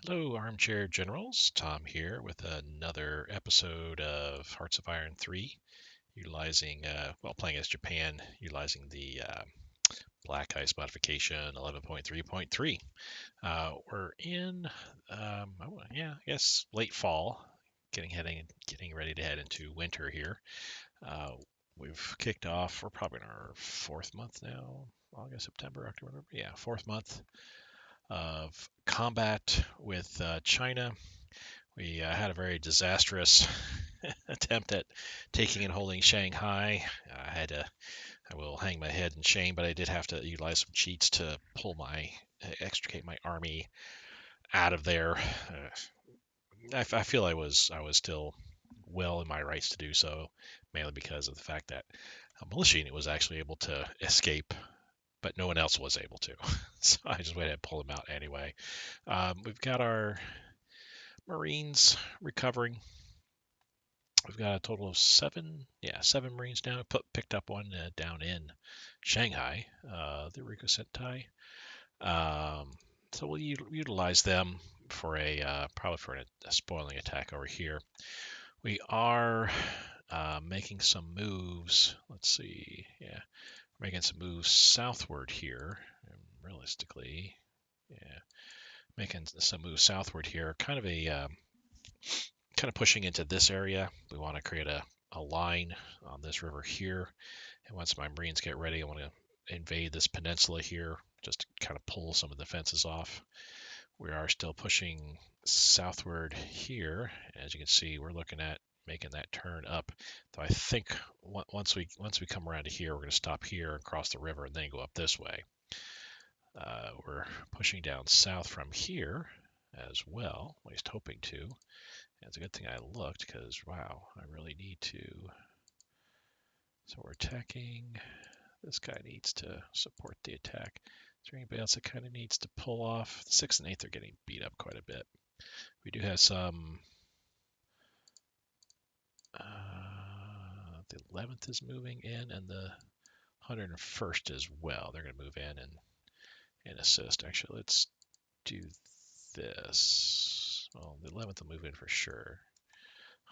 Hello, Armchair Generals. Tom here with another episode of Hearts of Iron 3, playing as Japan, utilizing the Black Ice modification 11.3.3. We're in, I guess, late fall, getting ready to head into winter here. Uh, we've kicked off, we're probably in our fourth month now, August, September, October, November. Yeah, fourth month of combat with China. We had a very disastrous attempt at taking and holding Shanghai. I will hang my head in shame, but I did have to utilize some cheats to extricate my army out of there. I feel I was still well in my rights to do so, mainly because of the fact that a militia unit was actually able to escape, but no one else was able to. So I just went ahead and pulled them out anyway. We've got our Marines recovering. We've got a total of seven Marines now. Picked up one down in Shanghai, the Riko Sentai. So we'll utilize them for probably for a spoiling attack over here. We are making some moves. Let's see. Yeah, we're making some moves southward here. Realistically, yeah, making some moves southward here. Kind of pushing into this area. We want to create a line on this river here. And once my Marines get ready, I want to invade this peninsula here, just to kind of pull some of the fences off. We are still pushing southward here. As you can see, we're looking at making that turn up. So I think once we come around to here, we're going to stop here and cross the river and then go up this way. We're pushing down south from here as well, at least hoping to. It's a good thing I looked because, wow, I really need to. So we're attacking. This guy needs to support the attack. Is there anybody else that kind of needs to pull off? The 6th and 8th are getting beat up quite a bit. We do have some. The 11th is moving in, and the 101st as well. They're going to move in and assist. Actually, let's do this. Well, the 11th will move in for sure.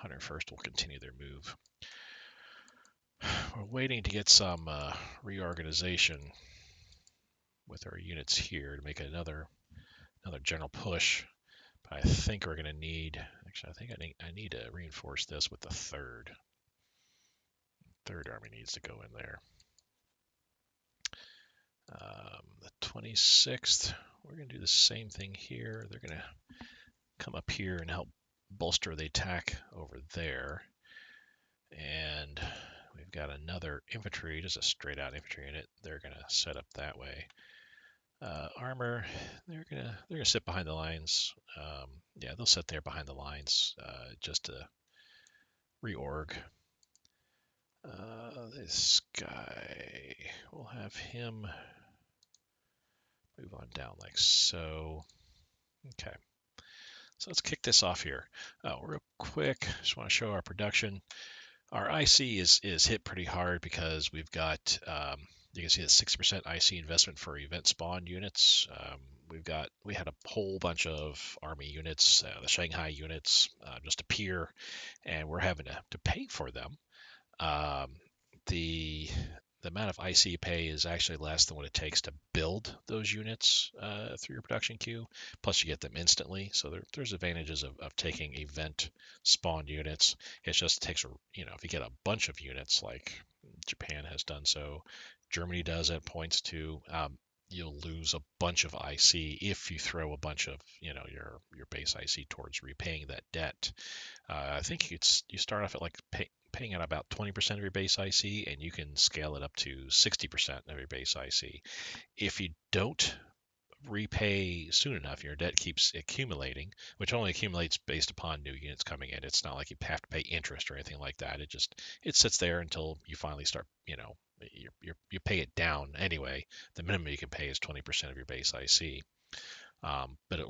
101st will continue their move. We're waiting to get some reorganization with our units here to make another general push. But I think we're going to need. Actually, I think I need to reinforce this with the third. Third army needs to go in there. The 26th, we're going to do the same thing here. They're going to come up here and help bolster the attack over there. And we've got another infantry, just a straight out infantry unit. They're going to set up that way. Armor, they're gonna sit behind the lines. Yeah, they'll sit there behind the lines just to reorg. This guy, we'll have him move on down like so. Okay, so let's kick this off here. Real quick, just want to show our production. Our IC is hit pretty hard because we've got, you can see the 6% IC investment for event spawn units. We had a whole bunch of army units, the Shanghai units, just appear, and we're having to pay for them. The amount of IC pay is actually less than what it takes to build those units through your production queue. Plus, you get them instantly. So there's advantages of taking event spawned units. It's just it takes, if you get a bunch of units like Japan has done so, Germany does at points too. You'll lose a bunch of IC if you throw a bunch of your base IC towards repaying that debt. I think you start off at like paying out about 20% of your base IC, and you can scale it up to 60% of your base IC. If you don't repay soon enough, your debt keeps accumulating, which only accumulates based upon new units coming in. It's not like you have to pay interest or anything like that. It sits there until you finally start, you pay it down anyway. The minimum you can pay is 20% of your base IC. But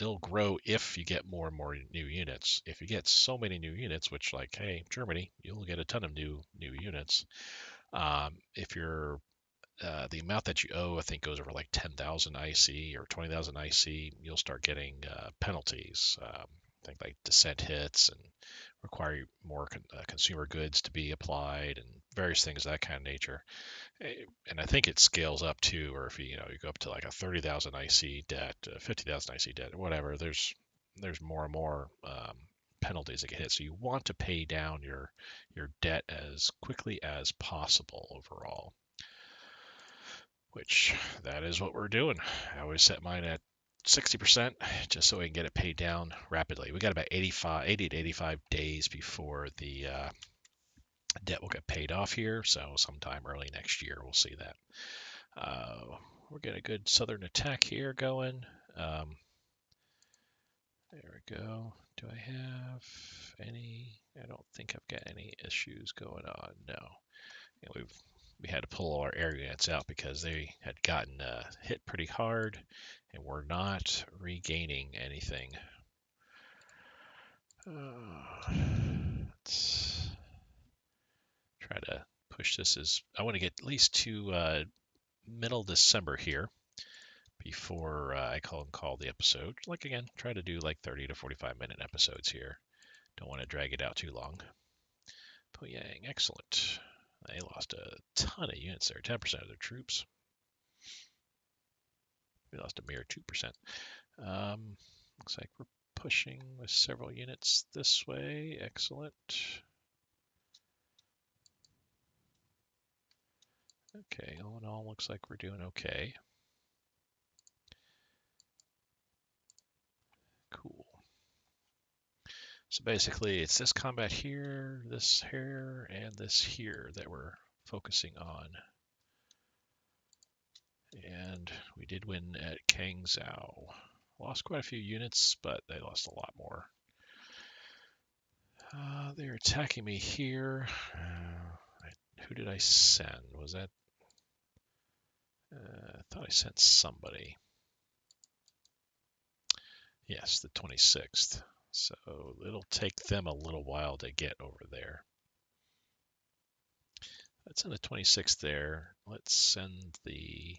it'll grow if you get more and more new units. If you get so many new units, which like, hey, Germany, you'll get a ton of new units. If you're the amount that you owe, I think, goes over like 10,000 IC or 20,000 IC, you'll start getting penalties. I think like descent hits and require more consumer goods to be applied and various things of that kind of nature. And I think it scales up to, or if you go up to like a 30,000 IC debt, 50,000 IC debt, or whatever. There's more and more penalties that get hit. So you want to pay down your debt as quickly as possible overall, which that is what we're doing. I always set mine at 60% just so we can get it paid down rapidly. We got about 80 to 85 days before the debt will get paid off here. So sometime early next year, we'll see that. We're getting a good southern attack here going. There we go. Do I have any? I don't think I've got any issues going on. No. We had to pull our air units out because they had gotten hit pretty hard and we're not regaining anything. Let's try to push this I want to get at least to middle December here before I call the episode. Like again, try to do like 30 to 45-minute episodes here. Don't want to drag it out too long. Pyongyang, excellent. They lost a ton of units there, 10% of their troops. We lost a mere 2%. Looks like we're pushing with several units this way. Excellent. Okay, all in all, looks like we're doing okay. Cool. So basically, it's this combat here, this here, and this here that we're focusing on. And we did win at Kangzhou. Lost quite a few units, but they lost a lot more. They're attacking me here. Who did I send? Was that? I thought I sent somebody. Yes, the 26th. So it'll take them a little while to get over there. Let's send the 26th there. Let's send the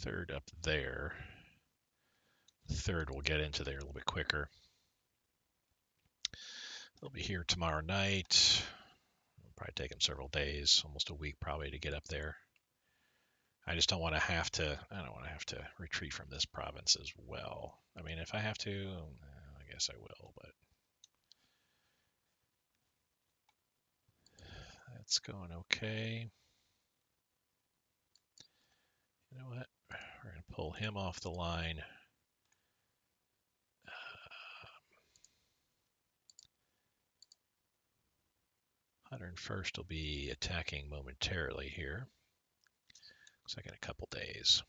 3rd up there. The 3rd will get into there a little bit quicker. They'll be here tomorrow night. It'll probably take them several days, almost a week probably to get up there. I just don't want to have to, I don't want to have to retreat from this province as well. I mean, if I have to, I guess I will, but that's going okay. You know what? We're going to pull him off the line. 101st will be attacking momentarily here. Looks like in a couple days.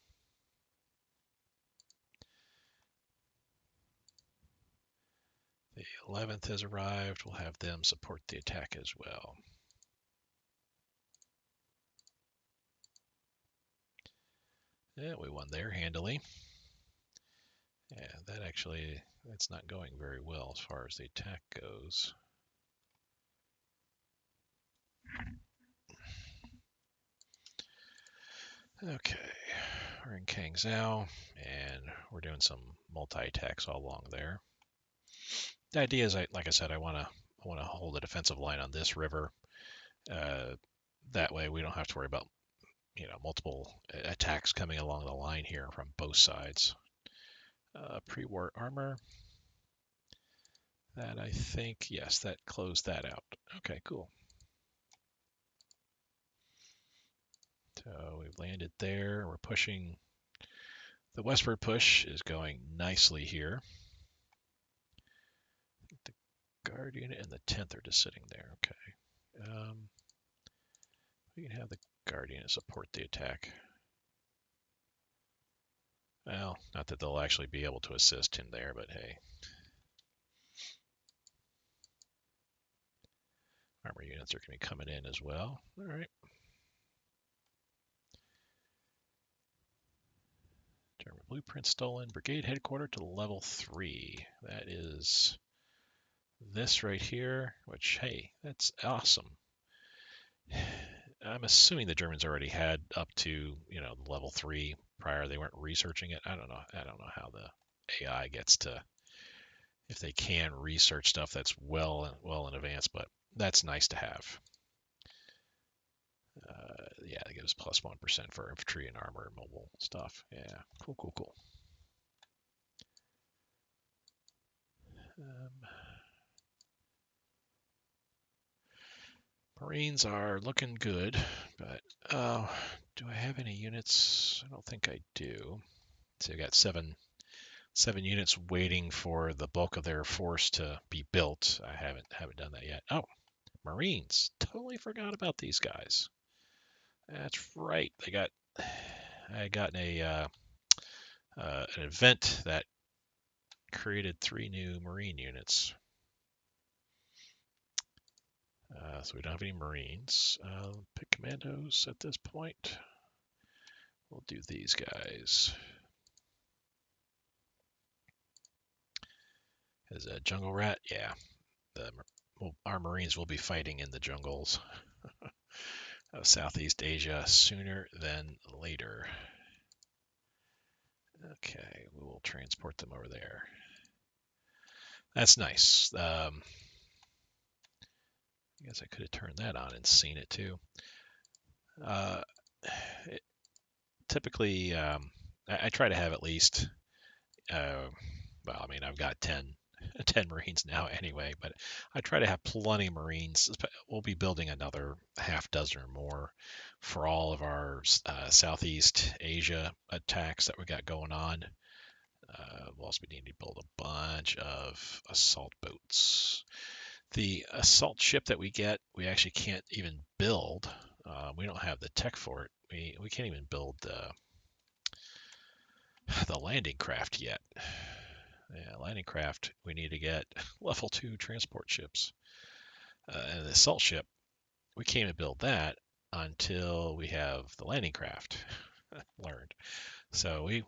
The 11th has arrived. We'll have them support the attack as well. Yeah, we won there handily. Yeah, that's not going very well as far as the attack goes. Okay, we're in Kangzhou, and we're doing some multi-attacks all along there. The idea is, like I said, I want to hold a defensive line on this river. That way, we don't have to worry about multiple attacks coming along the line here from both sides. Pre-war armor. That I think, yes, that closed that out. Okay, cool. So we've landed there. We're pushing. The westward push is going nicely here. The guard unit and the 10th are just sitting there. Okay. We can have the guard unit support the attack. Well, not that they'll actually be able to assist him there, but hey. Armor units are going to be coming in as well. All right. German blueprint stolen. Brigade headquarters to level 3. That is this right here, which, hey, that's awesome. I'm assuming the Germans already had up to, level 3 prior. They weren't researching it. I don't know. I don't know how the AI gets to, if they can research stuff that's well in advance, but that's nice to have. Yeah, it gives plus 1% for infantry and armor and mobile stuff. Yeah, cool. Marines are looking good, but do I have any units? I don't think I do. So I got seven units waiting for the bulk of their force to be built. I haven't done that yet. Oh, Marines. Totally forgot about these guys. That's right. I got an event that created 3 new Marine units. So we don't have any Marines. Pick commandos at this point. We'll do these guys. As a jungle rat, yeah. Our Marines will be fighting in the jungles of Southeast Asia sooner than later. Okay, we will transport them over there. That's nice. I guess I could have turned that on and seen it too. Uh, Typically, I try to have at least, well, I mean, I've got 10 Marines now anyway, but I try to have plenty of Marines. We'll be building another half dozen or more for all of our Southeast Asia attacks that we got going on. We'll also be needing to build a bunch of assault boats. The assault ship that we get, we actually can't even build. We don't have the tech for it. We can't even build the landing craft yet. Yeah, landing craft, we need to get level 2 transport ships. And the assault ship, we can't even build that until we have the landing craft learned. So we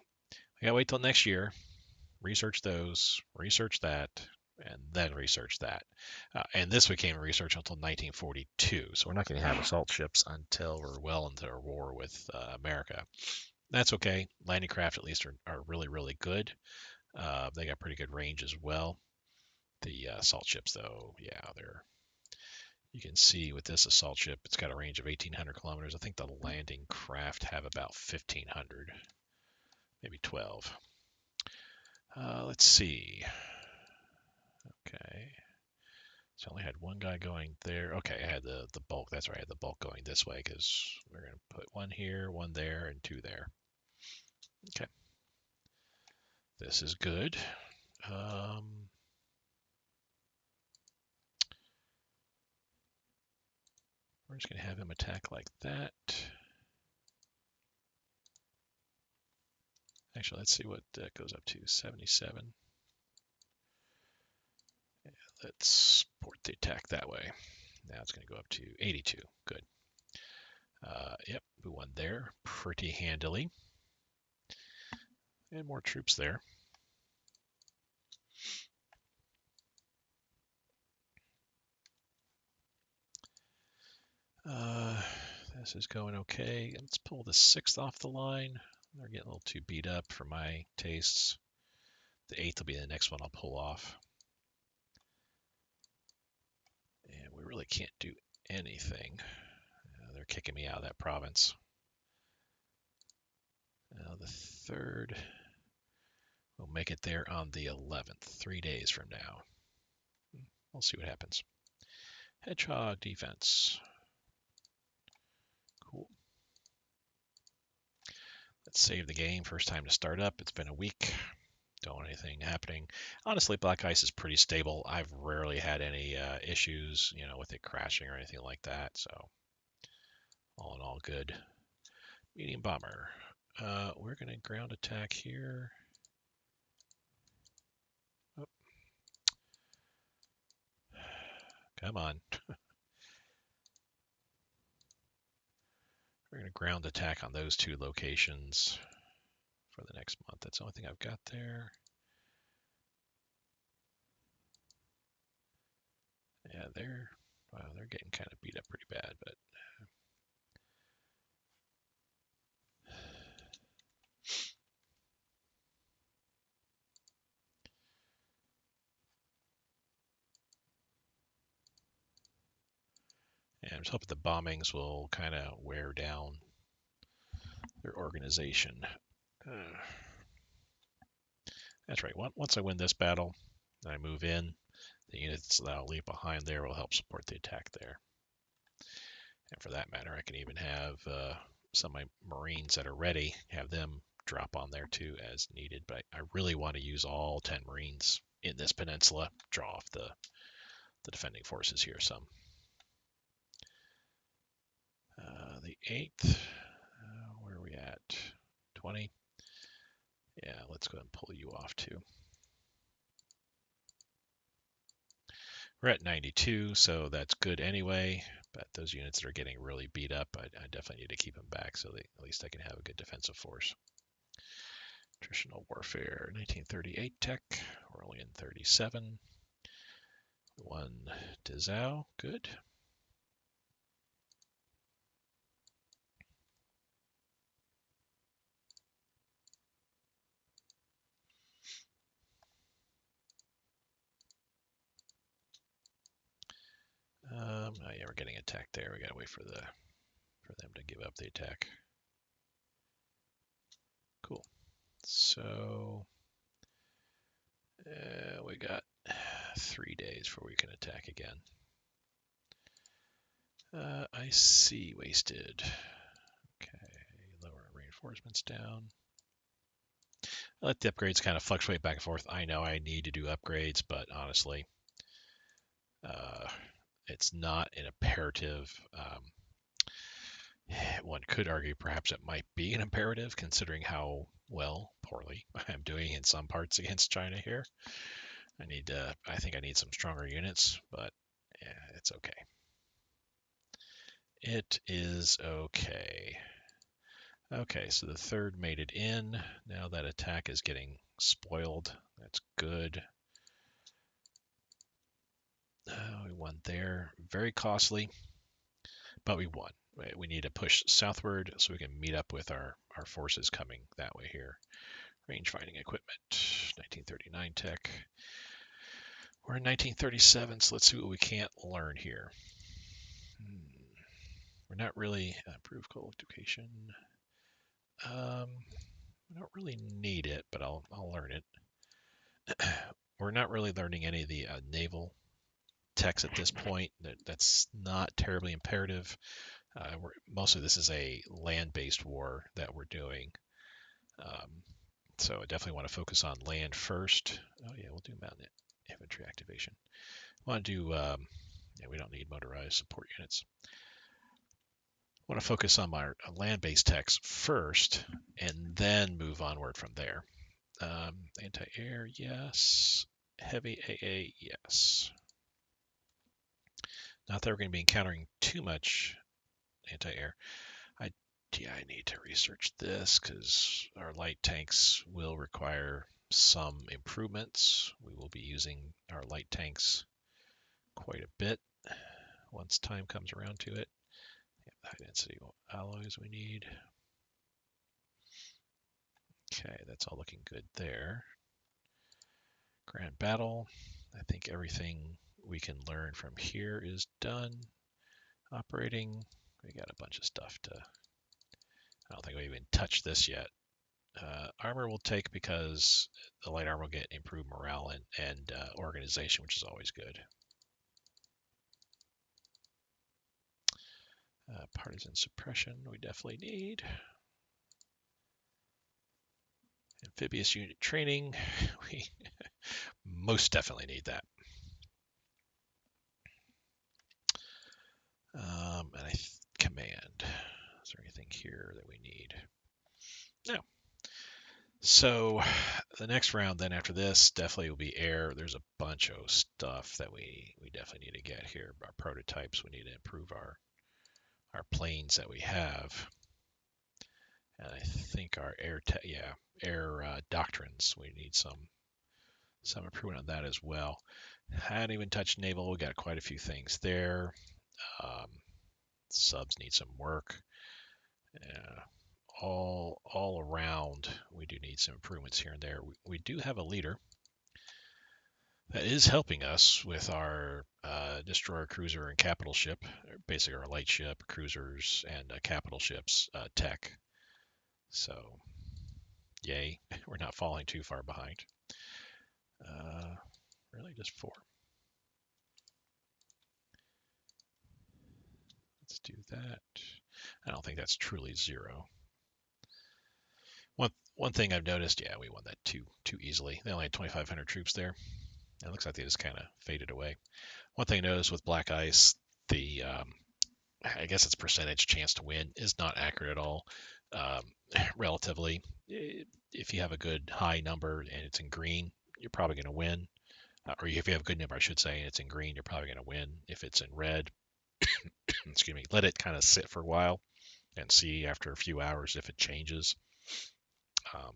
gotta wait till next year, research those, research that, and then research that. And this we can't research until 1942. So we're not going to have assault ships until we're well into our war with America. That's okay. Landing craft at least are really good. They got pretty good range as well. The assault ships, though, yeah, you can see with this assault ship, it's got a range of 1,800 kilometers. I think the landing craft have about 1,500, maybe 12. Let's see. Okay. So I only had one guy going there. Okay, I had the bulk. That's right, I had the bulk going this way because we're going to put one here, one there, and 2 there. Okay. This is good. We're just going to have him attack like that. Actually, let's see what that goes up to. 77. Yeah, let's port the attack that way. Now it's going to go up to 82. Good. Yep, we won there pretty handily. And more troops there. This is going okay. Let's pull the 6th off the line. They're getting a little too beat up for my tastes. The 8th will be the next one I'll pull off. And we really can't do anything. They're kicking me out of that province. Now the 3rd, we'll make it there on the 11th, 3 days from now. We'll see what happens. Hedgehog defense. Cool. Let's save the game. First time to start up. It's been a week. Don't want anything happening. Honestly, Black Ice is pretty stable. I've rarely had any issues, with it crashing or anything like that. So all in all, good. Medium bomber. We're going to ground attack here. Oh. Come on. We're going to ground attack on those 2 locations for the next month. That's the only thing I've got there. Yeah, they're getting kind of beat up pretty bad, but I'm just hoping the bombings will kind of wear down their organization. That's right. Once I win this battle, and I move in, the units that I'll leave behind there will help support the attack there. And for that matter, I can even have some of my Marines that are ready, have them drop on there too as needed. But I really want to use all 10 Marines in this peninsula, draw off the defending forces here some. The 8th, where are we at? 20? Yeah, let's go ahead and pull you off too. We're at 92, so that's good anyway. But those units that are getting really beat up, I definitely need to keep them back so that at least I can have a good defensive force. Attritional warfare, 1938 tech. We're only in 37. 1 Dezhou, good. Oh yeah, we're getting attacked there. We gotta wait for them to give up the attack. Cool. So we got 3 days before we can attack again. I see wasted. Okay, lower reinforcements down. I let the upgrades kind of fluctuate back and forth. I know I need to do upgrades, but honestly, it's not an imperative. One could argue perhaps it might be an imperative considering how poorly I'm doing in some parts against China here. I think I need some stronger units, but yeah, it's okay. It is okay. Okay, so the 3rd made it in. Now that attack is getting spoiled. That's good. We won there. Very costly, but we won. We need to push southward so we can meet up with our forces coming that way here. Range fighting equipment, 1939 tech. We're in 1937, so let's see what we can't learn here. We're not really improved co-education. We don't really need it, but I'll learn it. We're not really learning any of the naval techs at this point. That's not terribly imperative. Mostly this is a land-based war that we're doing. So I definitely want to focus on land first. Oh yeah, we'll do mountain infantry activation. I want to do, we don't need motorized support units. I want to focus on my land-based techs first and then move onward from there. Anti-air, yes. Heavy AA, yes. Not that we're going to be encountering too much anti-air. I need to research this because our light tanks will require some improvements. We will be using our light tanks quite a bit once time comes around to it. High density alloys we need. Okay, that's all looking good there. Grand battle. I think everything we can learn from here is done. Operating. We got a bunch of stuff to. I don't think we even touched this yet. Armor will take because the light armor will get improved morale and organization, which is always good. Partisan suppression we definitely need. Amphibious unit training, we most definitely need that. And command. Is there anything here that we need? No. So the next round then after this definitely will be air. There's a bunch of stuff that we definitely need to get here. Our prototypes, we need to improve our planes that we have. And I think our air doctrines, we need some improvement on that as well. Hadn't even touched naval. We got quite a few things there. Subs need some work. All around, we do need some improvements here and there. We do have a leader. That is helping us with our destroyer, cruiser, and capital ship, basically our light ship, cruisers, and capital ships tech. So, yay, we're not falling too far behind. Really, just 4. Let's do that. I don't think that's truly 0. One thing I've noticed, yeah, we won that too easily. They only had 2,500 troops there. It looks like they just kind of faded away. One thing I noticed with black ice, the I guess its percentage chance to win is not accurate at all. Um, Relatively, if you have a good high number and it's in green, you're probably going to win. Or if you have a good number, I should say, and it's in green, you're probably going to win. If it's in red, excuse me, let it kind of sit for a while and see after a few hours if it changes.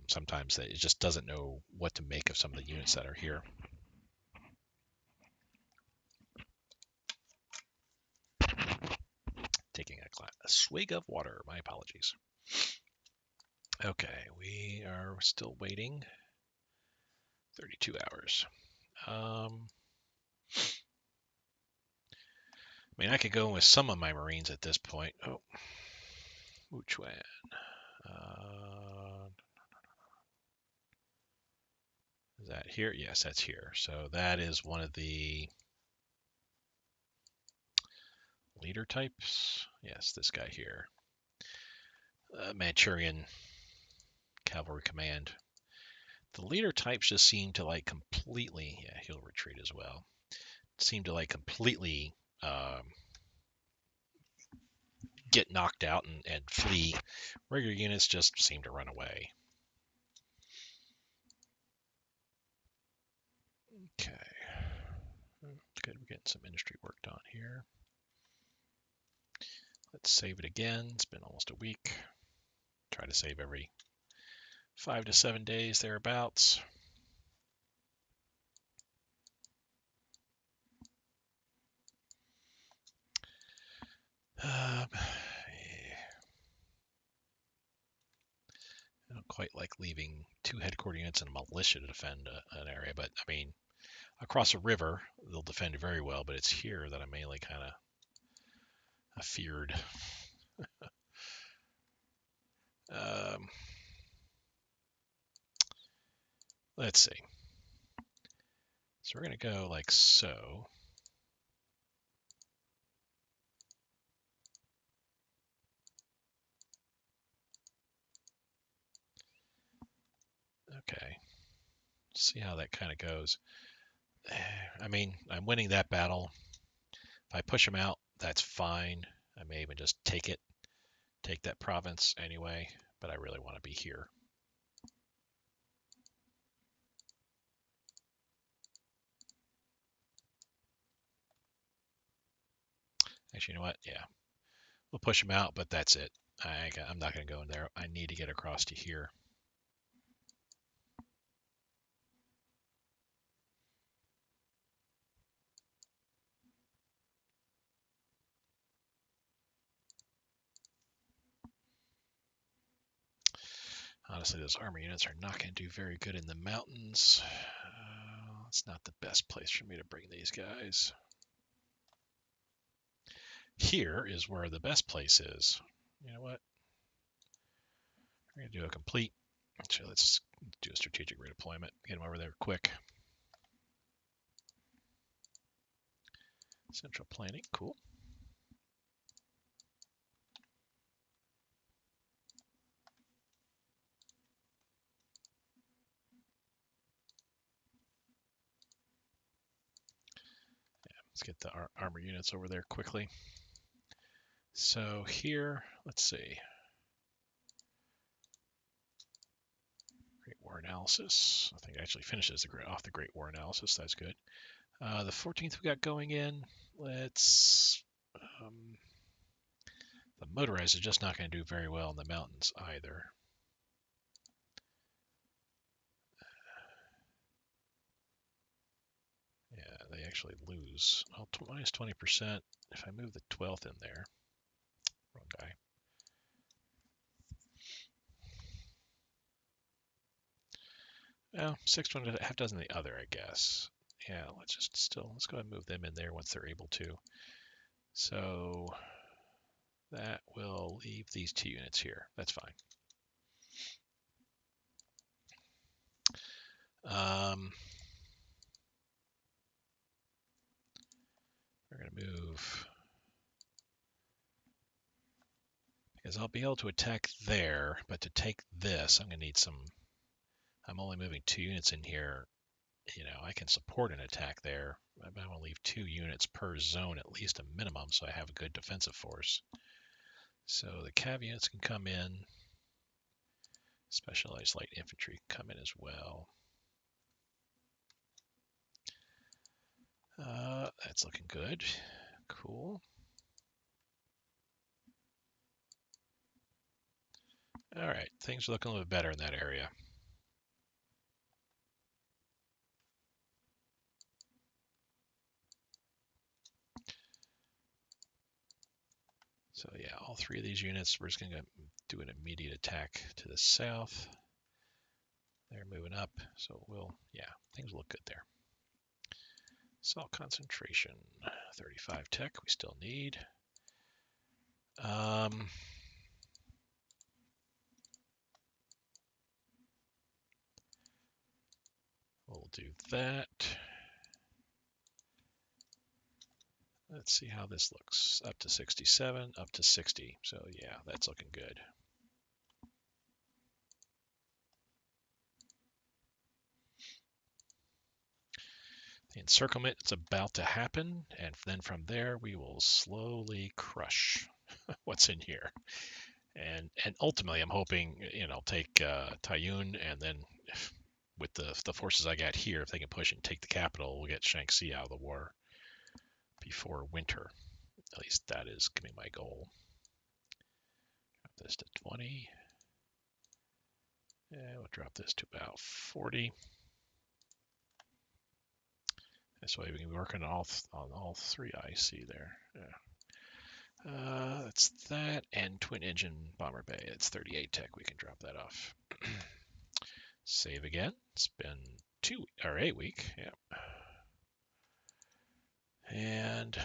Sometimes it just doesn't know what to make of some of the units that are here. Taking a swig of water. My apologies. Okay, we are still waiting. 32 hours. I mean, I could go with some of my Marines at this point. Oh, which one? Is that here? Yes, that's here. So that is one of the leader types. Yes, this guy here. Manchurian Cavalry Command. The leader types just seem to like completely, yeah, he'll retreat as well. Seem to like completely get knocked out and flee. Regular units just seem to run away. Okay. Good, we're getting some industry work done here. Let's save it again. It's been almost a week. Try to save every 5 to 7 days thereabouts. I don't quite like leaving 2 headquarter units and a militia to defend an area, but I mean, across a river, they'll defend very well, but it's here that I mainly kind of feared. Let's see. So we're going to go like so. Okay. See how that kind of goes. I mean, I'm winning that battle. If I push them out, that's fine. I may even just take that province anyway, but I really want to be here. Actually, you know what? Yeah, we'll push them out, but that's it. I'm not going to go in there. I need to get across to here. Honestly, those armor units are not going to do very good in the mountains. It's not the best place for me to bring these guys. Here is where the best place is. You know what? We're going to do a complete. So let's do a strategic redeployment. Get them over there quick. Central planning, cool. Let's get the armor units over there quickly. So here, let's see. Great War Analysis. I think it actually finishes off the Great War Analysis. That's good. The 14th we got going in. Let's. The motorized is just not going to do very well in the mountains either. Yeah, they actually lose. Well, minus 20%. If I move the 12th in there. Wrong guy. Well, 6 to half dozen the other, I guess. Yeah, let's go ahead and move them in there once they're able to. So that will leave these 2 units here. That's fine. We're going to move, because I'll be able to attack there, but to take this, I'm going to need some. I'm only moving 2 units in here. I can support an attack there, but I want to leave 2 units per zone, at least a minimum, so I have a good defensive force. So the cav units can come in. Specialized light infantry can come in as well. That's looking good. Cool. All right, things are looking a little bit better in that area. So yeah, all 3 of these units, we're just going to do an immediate attack to the south. They're moving up, so things look good there. Salt concentration, 35 tech, we still need. We'll do that. Let's see how this looks. Up to 67, up to 60. So yeah, that's looking good. The encirclement is about to happen, and then from there we will slowly crush what's in here. And ultimately, I'm hoping take Taiyun, and then with the forces I got here, if they can push and take the capital, we'll get Shaanxi out of the war before winter. At least that is going to be my goal. Drop this to 20. And we'll drop this to about 40. This way we can be working on all 3 IC there. Yeah. That's that, and twin engine bomber bay. It's 38 tech. We can drop that off. Save again. It's been 8 week. Yeah. And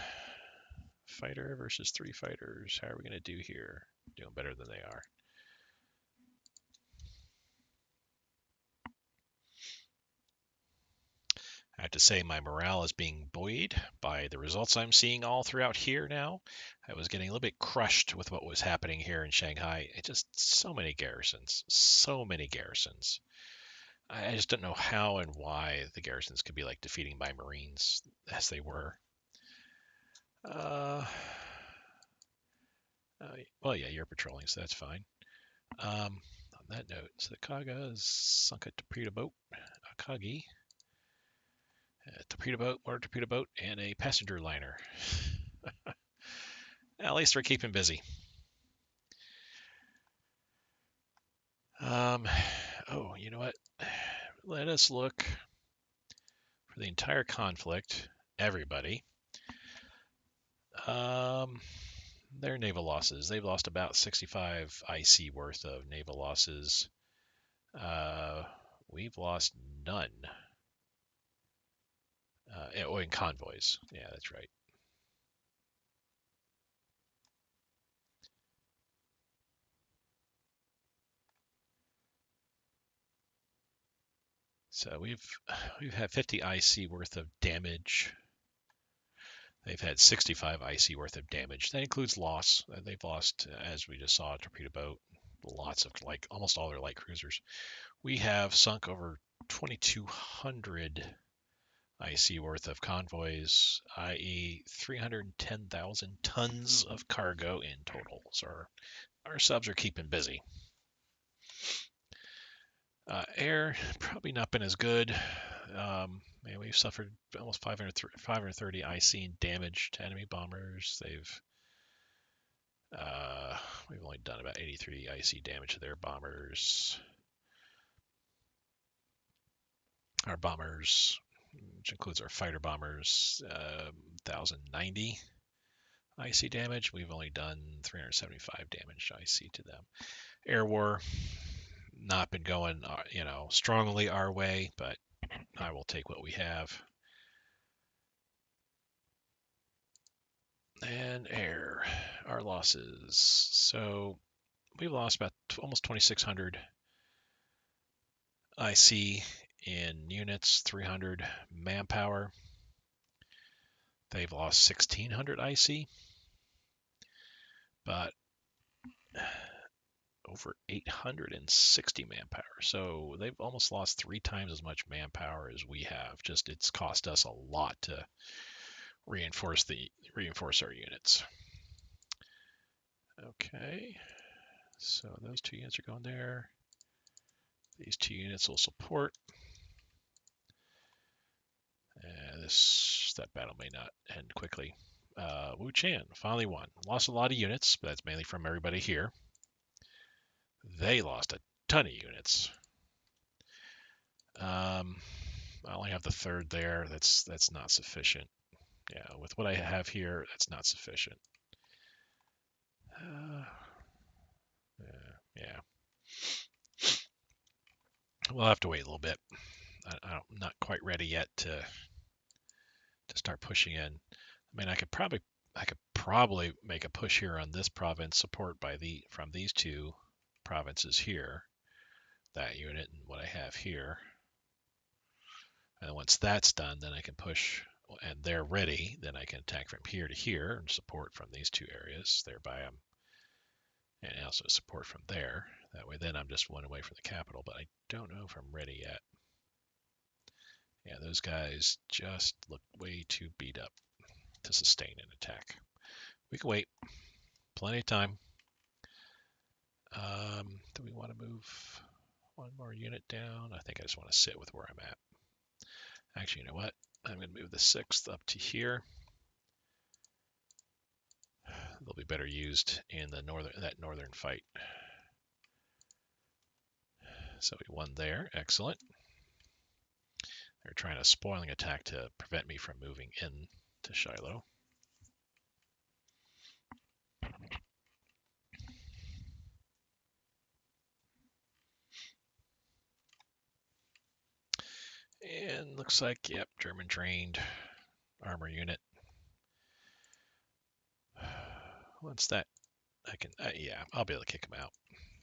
fighter versus 3 fighters. How are we going to do here? Doing better than they are. I have to say my morale is being buoyed by the results I'm seeing all throughout here now. I was getting a little bit crushed with what was happening here in Shanghai. It just so many garrisons. I just don't know how and why the garrisons could be like defeating my Marines as they were. Well, yeah, you're patrolling, so that's fine. On that note, so the Kaga has sunk a torpedo boat, a Kagi, a torpedo boat, water torpedo boat, and a passenger liner. At least we're keeping busy. Oh, you know what? Let us look for the entire conflict. Everybody. Their naval losses. They've lost about 65 IC worth of naval losses. We've lost none. In convoys. Yeah, that's right. So we've had 50 IC worth of damage. They've had 65 IC worth of damage. That includes loss. They've lost, as we just saw, a torpedo boat, lots of almost all their light cruisers. We have sunk over 2,200 IC worth of convoys, i.e., 310,000 tons of cargo in total. So our subs are keeping busy. Air, probably not been as good. We've suffered almost 530 IC damage to enemy bombers. We've only done about 83 IC damage to their bombers. Our bombers, which includes our fighter bombers, 1,090 IC damage. We've only done 375 damage IC to them. Air war, not been going, strongly our way, but I will take what we have. And air, our losses. So we've lost about almost 2,600 IC in units, 300 manpower. They've lost 1,600 IC, but over 860 manpower. So they've almost lost 3 times as much manpower as we have. Just it's cost us a lot to reinforce our units. Okay, so those 2 units are going there. These 2 units will support. That battle may not end quickly. Wu Chan finally won. Lost a lot of units, but that's mainly from everybody here. They lost a ton of units. I only have the 3rd there. That's not sufficient. Yeah, with what I have here, that's not sufficient. Yeah. We'll have to wait a little bit. I'm not quite ready yet to start pushing in. I mean, I could probably make a push here on this province, support from these 2 provinces here, that unit and what I have here. And once that's done, then I can push, and they're ready. Then I can attack from here to here and support from these 2 areas, thereby and also support from there. That way, then I'm just 1 away from the capital. But I don't know if I'm ready yet. Yeah, those guys just look way too beat up to sustain an attack. We can wait. Plenty of time. Do we want to move 1 more unit down? I think I just want to sit with where I'm at. Actually, you know what? I'm going to move the 6th up to here. They'll be better used in that northern fight. So we won there. Excellent. They're trying a spoiling attack to prevent me from moving in to Shiloh. And looks like, yep, German trained armor unit. Once that, yeah, I'll be able to kick them out.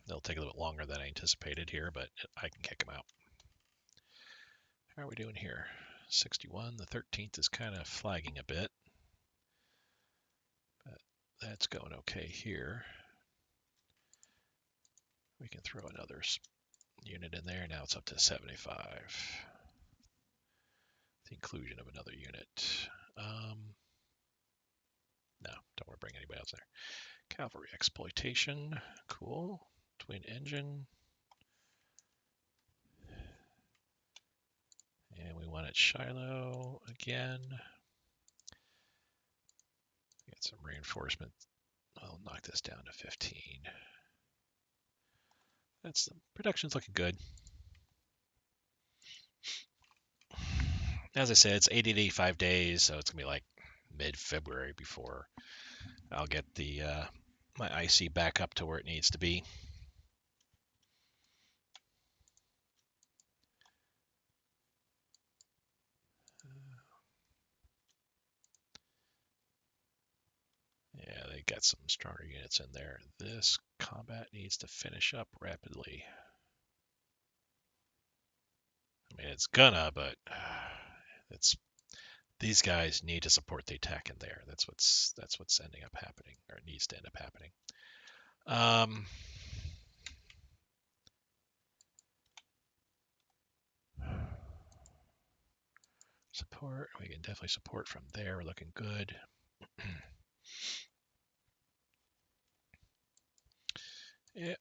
It'll take a little bit longer than I anticipated here, but I can kick them out. How are we doing here? 61. The 13th is kind of flagging a bit. But that's going okay here. We can throw another unit in there. Now it's up to 75. The inclusion of another unit. No, don't want to bring anybody else there. Cavalry exploitation. Cool. Twin engine. And we want it Shiloh again. Get some reinforcement. I'll knock this down to 15. That's the production's looking good. As I said, it's 80 to 85 days, so it's gonna be like mid-February before I'll get the my IC back up to where it needs to be. Yeah, they got some stronger units in there. This combat needs to finish up rapidly. I mean, it's gonna, but these guys need to support the attack in there. That's what's ending up happening, or needs to end up happening. Support. We can definitely support from there. We're looking good. Yeah.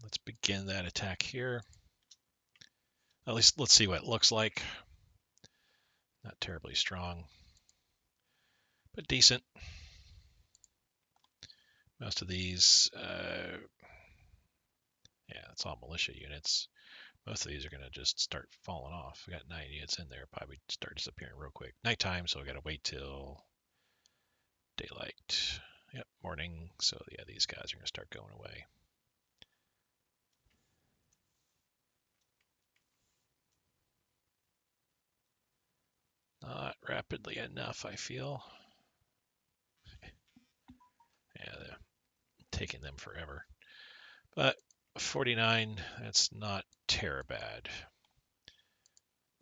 Let's begin that attack here. At least let's see what it looks like. Not terribly strong, but decent. Most of these, yeah, it's all militia units. Most of these are going to just start falling off. We got 9 units in there, probably start disappearing real quick. Nighttime, so we got to wait till daylight. Yep, morning. So yeah, these guys are going to start going away. Not rapidly enough, I feel. taking them forever. But 49, that's not terrible bad.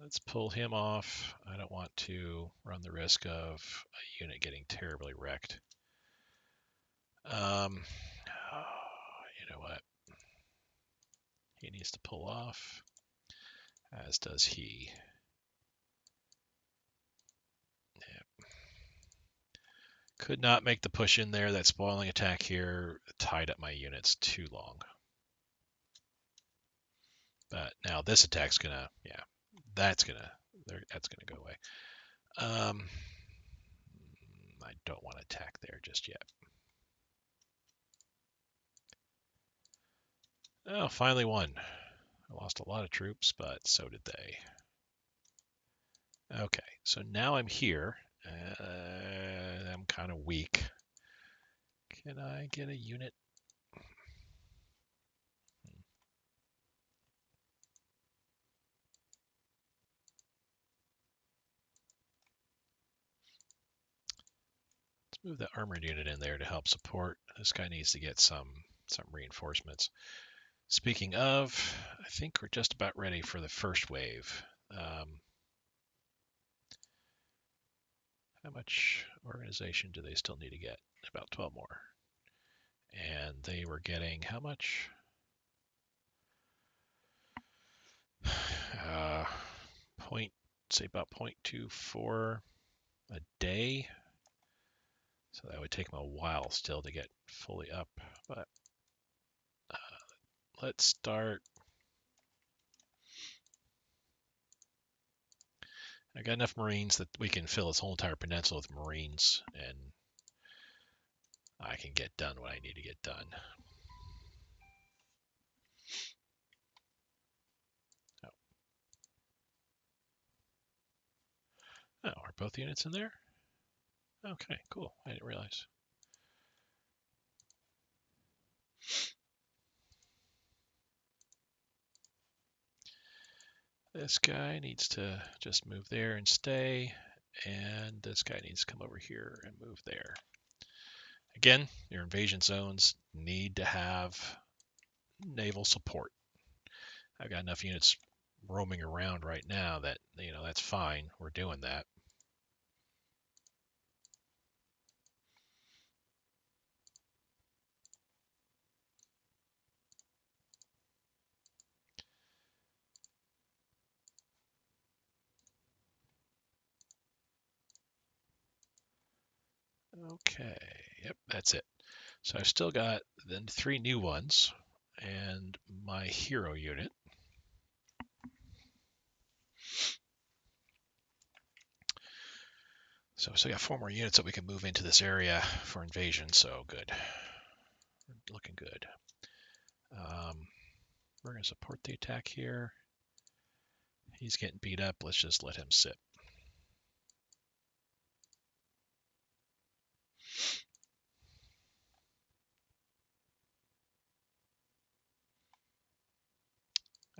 Let's pull him off. I don't want to run the risk of a unit getting terribly wrecked. You know what? He needs to pull off, as does he. Yeah. Could not make the push in there. That spoiling attack here tied up my units too long. But now this attack's gonna, yeah, that's gonna go away. I don't want to attack there just yet. Oh, finally won. I lost a lot of troops, but so did they. Okay, so now I'm here. I'm kind of weak. Can I get a unit? Let's move the armored unit in there to help support. This guy needs to get some reinforcements. Speaking of, I think we're just about ready for the first wave. How much organization do they still need to get? About 12 more. And they were getting how much? Say about 0.24 a day. So that would take them a while still to get fully up. But let's start. I got enough Marines that we can fill this whole entire peninsula with Marines, and I can get done what I need to get done. Oh, are both units in there? Okay, cool. I didn't realize. This guy needs to just move there and stay, and this guy needs to come over here and move there. Again, your invasion zones need to have naval support. I've got enough units roaming around right now that, that's fine. We're doing that. Okay, yep, that's it. So I've still got then 3 new ones and my hero unit. So we still got 4 more units that we can move into this area for invasion, so good. Looking good. We're going to support the attack here. He's getting beat up. Let's just let him sit.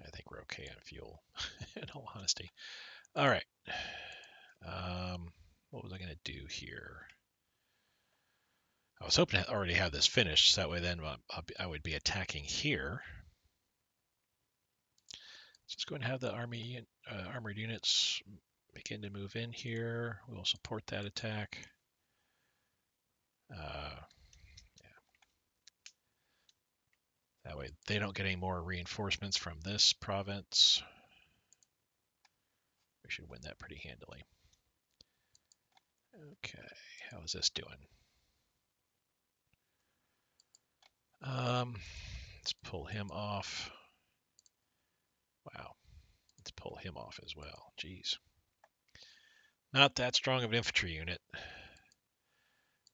I think we're okay on fuel, in all honesty. All right. What was I going to do here? I was hoping to already have this finished, so that way then I would be attacking here. Let's go and have the armored units begin to move in here. We'll support that attack. Yeah. That way they don't get any more reinforcements from this province. We should win that pretty handily. Okay, how is this doing? Let's pull him off. Wow, let's pull him off as well. Jeez. Not that strong of an infantry unit.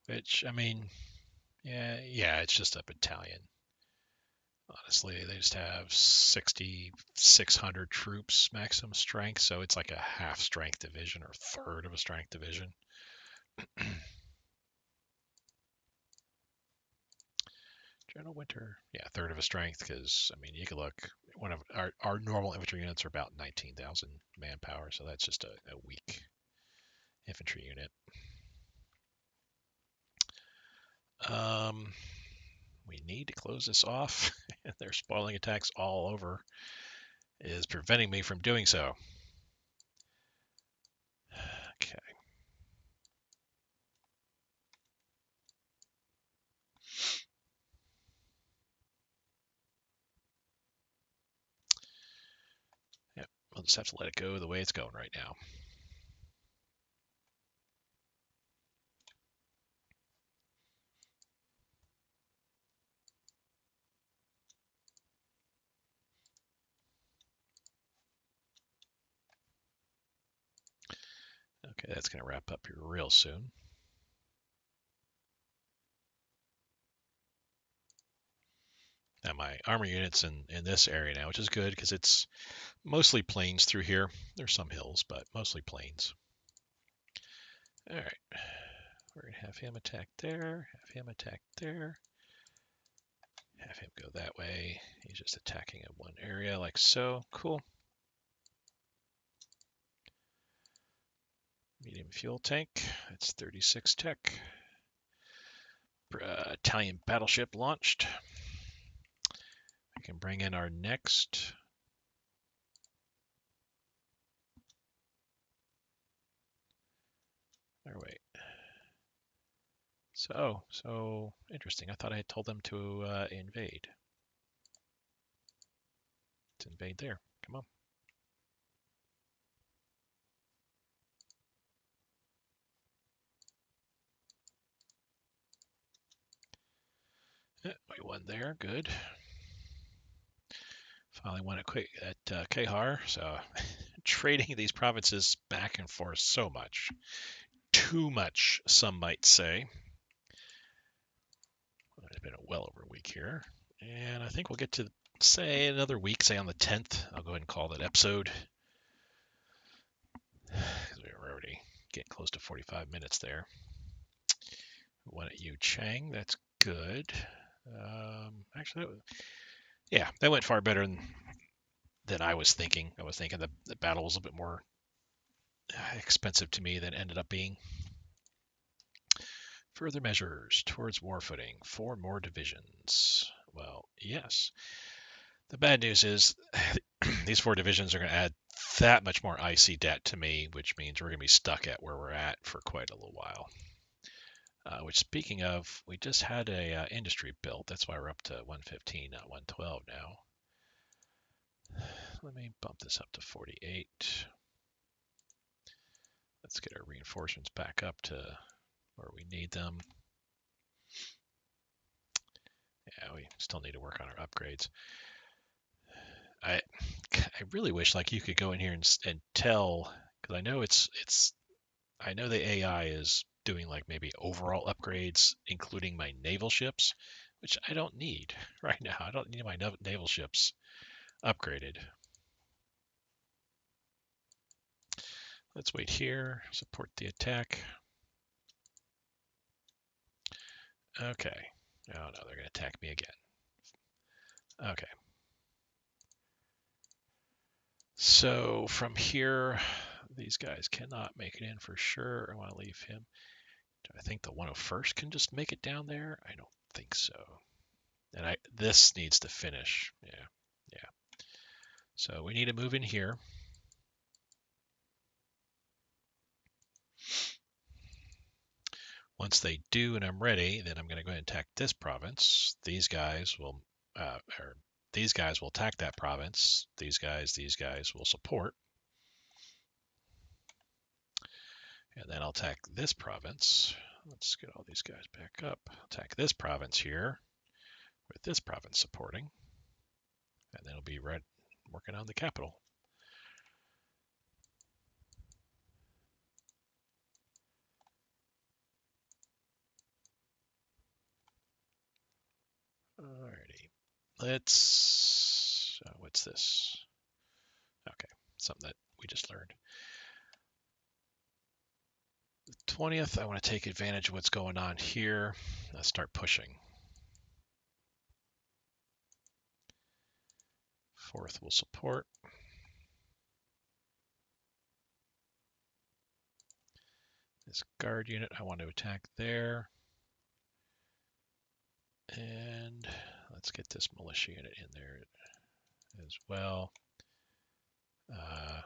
Which, I mean, yeah, it's just a battalion. Honestly, they just have 6,600 troops maximum strength, so it's like a half strength division or third of a strength division. General Winter, yeah, third of a strength, because, I mean, you can look, one of our normal infantry units are about 19,000 manpower, so that's just a weak infantry unit. We need to close this off. Their spoiling attacks all over is preventing me from doing so. Okay. Yep, we'll just have to let it go the way it's going right now. Okay, that's going to wrap up here real soon. Now my armor unit's in this area now, which is good because it's mostly plains through here. There's some hills, but mostly plains. All right, we're going to have him attack there, have him attack there, have him go that way. He's just attacking in one area like so. Cool. Medium fuel tank, that's 36 tech. Italian battleship launched. We can bring in our next. Or wait. So interesting. I thought I had told them to invade. Let's invade there. Come on. Yeah, we won there. Good. Finally won it quick at Kahar. So trading these provinces back and forth so much. Too much, some might say. It's been well over a week here. And I think we'll get to, say, another week, say on the 10th. I'll go ahead and call that episode. Because we were already getting close to 45 minutes there. We won at Yu Chang. That's good. Actually, that went far better than I was thinking. I was thinking the battle was a bit more expensive to me than it ended up being. Further measures towards war footing. 4 more divisions. Well, yes. The bad news is these 4 divisions are going to add that much more IC debt to me, which means we're going to be stuck at where we're at for quite a little while. Which, speaking of, we just had a industry built. That's why we're up to 115, not 112 now. Let me bump this up to 48. Let's get our reinforcements back up to where we need them. Yeah, we still need to work on our upgrades. I really wish like you could go in here and tell, because I know I know the AI is doing like maybe overall upgrades, including my naval ships, which I don't need right now. I don't need my naval ships upgraded. Let's wait here, support the attack. Okay. Oh no, they're going to attack me again. Okay. So from here, these guys cannot make it in for sure. I want to leave him. Do I think the 101st can just make it down there? I don't think so. And this needs to finish. Yeah. So we need to move in here. Once they do and I'm ready, then I'm going to go ahead and attack this province. These guys will attack that province. These guys will support. And then I'll attack this province. Let's get all these guys back up. Attack this province here with this province supporting. And then it'll be working on the capital. Alrighty. Let's, what's this? Okay, something that we just learned. The 20th, I want to take advantage of what's going on here. Let's start pushing. 4th will support. This guard unit, I want to attack there. And let's get this militia unit in there as well. Have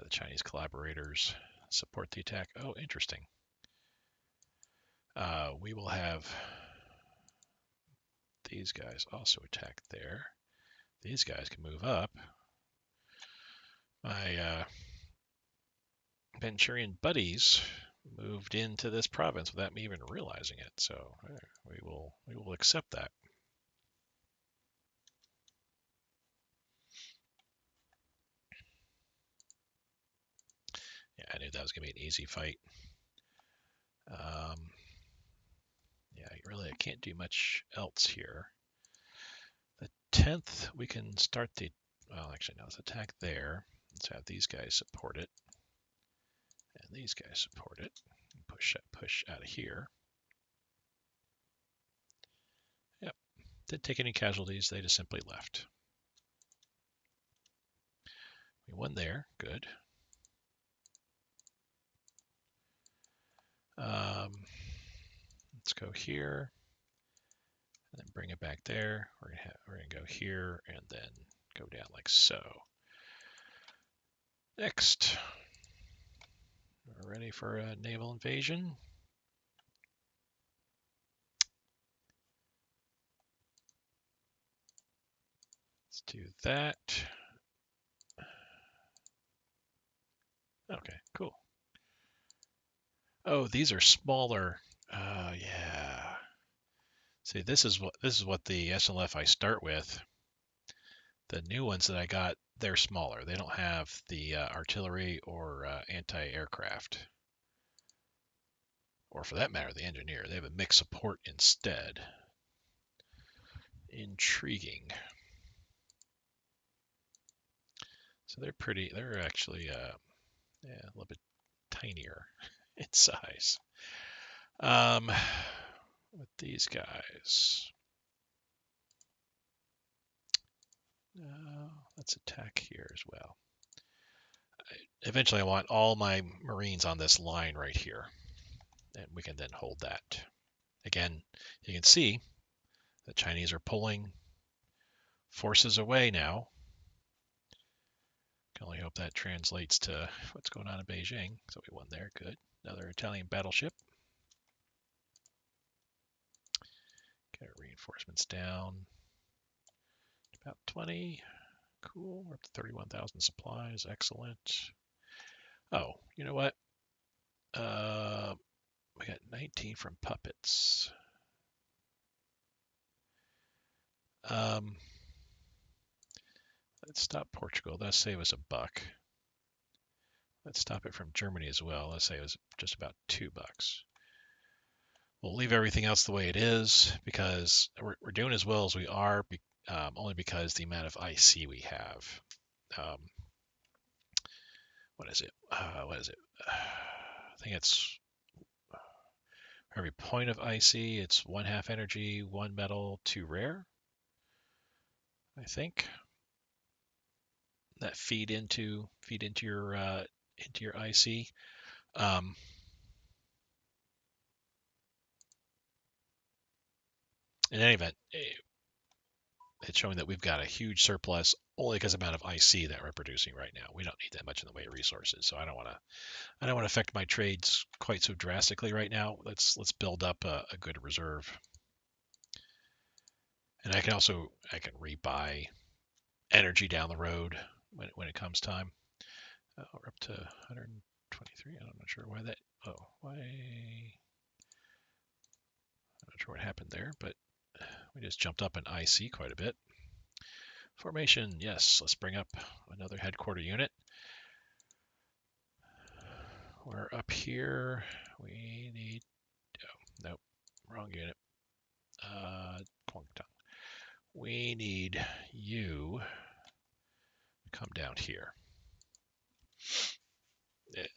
the Chinese collaborators support the attack. Oh, interesting. We will have these guys also attack there. These guys can move up. My Manchurian buddies moved into this province without me even realizing it, so we will accept that. Yeah, I knew that was gonna be an easy fight. Yeah, really, I can't do much else here. The 10th, we can start the. Well, actually, no, let's attack there. Let's have these guys support it, and these guys support it. Push out of here. Yep, didn't take any casualties. They just simply left. We won there. Good. Let's go here, and then bring it back there. We're gonna go here, and then go down like so. Next, we're ready for a naval invasion. Let's do that. Okay, cool. Oh, these are smaller. Yeah. See, this is what the SNLF I start with. The new ones that I got, they're smaller. They don't have the artillery or anti-aircraft, or for that matter, the engineer. They have a mixed support instead. Intriguing. So they're pretty. They're actually yeah, a little bit tinier in size. With these guys. Let's attack here as well. Eventually, I want all my Marines on this line right here, and we can then hold that. Again, you can see the Chinese are pulling forces away now. Can only hope that translates to what's going on in Beijing. So we won there. Good. Another Italian battleship. Get our reinforcements down. About 20. Cool. We're up to 31,000 supplies. Excellent. Oh, you know what? We got 19 from puppets. Let's stop Portugal. That'll save us $1. Let's stop it from Germany as well. Let's say it was just about $2. We'll leave everything else the way it is because we're doing as well as we are, only because the amount of IC we have. What is it? What is it? I think it's for every point of IC, it's 1/2 energy, 1 metal, 2 rare. I think that feed into your IC. In any event, it's showing that we've got a huge surplus only because of the amount of IC that we're producing right now. We don't need that much in the way of resources, so I don't want to affect my trades quite so drastically right now. Let's build up a good reserve, and I can rebuy energy down the road when it comes time. We're up to 123. I'm not sure why that. Oh, why? I'm not sure what happened there, but we just jumped up in IC quite a bit. Formation, yes. Let's bring up another headquarter unit. We're up here. We need. Oh, nope, wrong unit. We need you to come down here.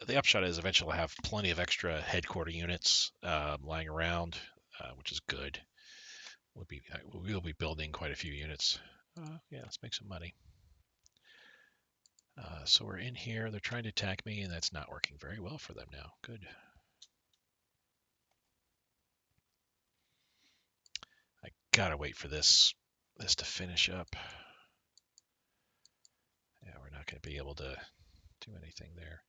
The upshot is eventually I'll have plenty of extra headquarter units lying around, which is good. We'll be building quite a few units. Yeah, let's make some money. So we're in here. They're trying to attack me, and that's not working very well for them now. Good. gotta wait for this to finish up. Yeah, we're not going to be able to do anything there.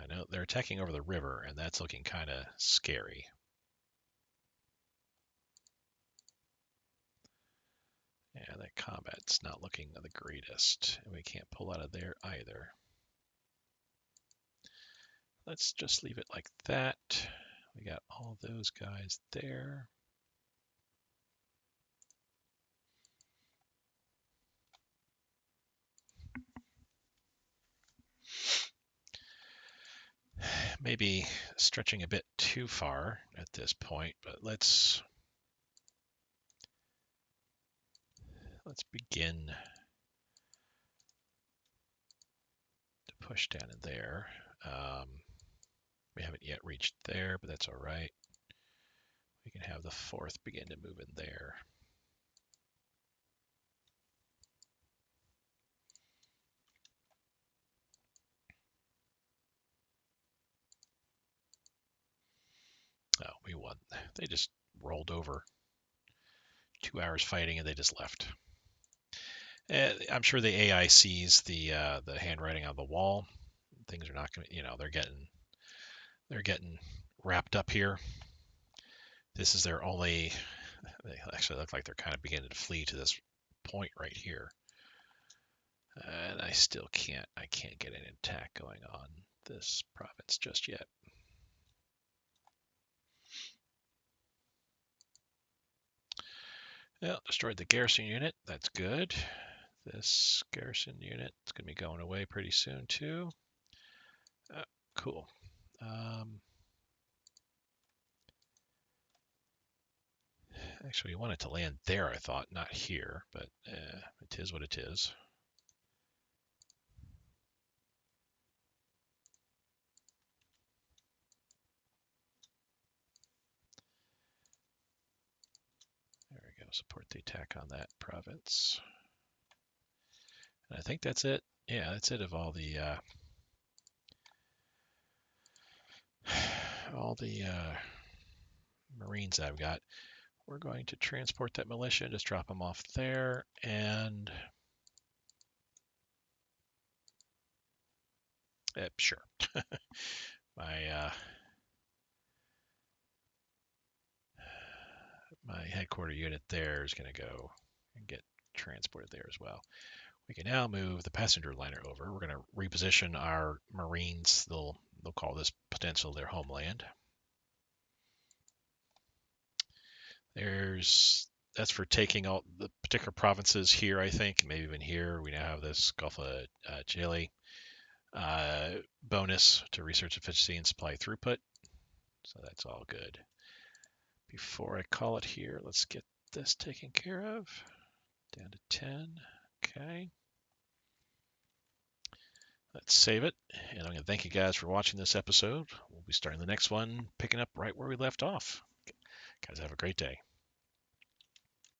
I know they're attacking over the river, and that's looking kind of scary. Yeah, that combat's not looking the greatest, and we can't pull out of there either. Let's just leave it like that. We got all those guys there. Maybe stretching a bit too far at this point, but let's begin to push down in there. We haven't yet reached there, but that's all right. We can have the 4th begin to move in there. Oh, we won. They just rolled over. 2 hours fighting and they just left. I'm sure the AI sees the handwriting on the wall. Things are not going to, they're getting wrapped up here. This is their only. They actually look like they're kind of beginning to flee to this point right here. And I still can't. I can't get an attack going on this province just yet. Well, destroyed the garrison unit. That's good. This garrison unit is going to be going away pretty soon too. Cool. Actually, we wanted to land there, I thought, not here, but it is what it is. There we go. Support the attack on that province. And I think that's it. Yeah, that's it of all the Marines I've got. We're going to transport that militia, just drop them off there, and sure. My headquarter unit there is going to go and get transported there as well. We can now move the passenger liner over. We're going to reposition our Marines. They'll call this potential their homeland. That's for taking all the particular provinces here, I think, maybe even here. We now have this Gulf of Chile bonus to research efficiency and supply throughput. So that's all good. Before I call it here, let's get this taken care of. Down to 10. Okay. Let's save it. And I'm going to thank you guys for watching this episode. We'll be starting the next one, picking up right where we left off. Guys, have a great day.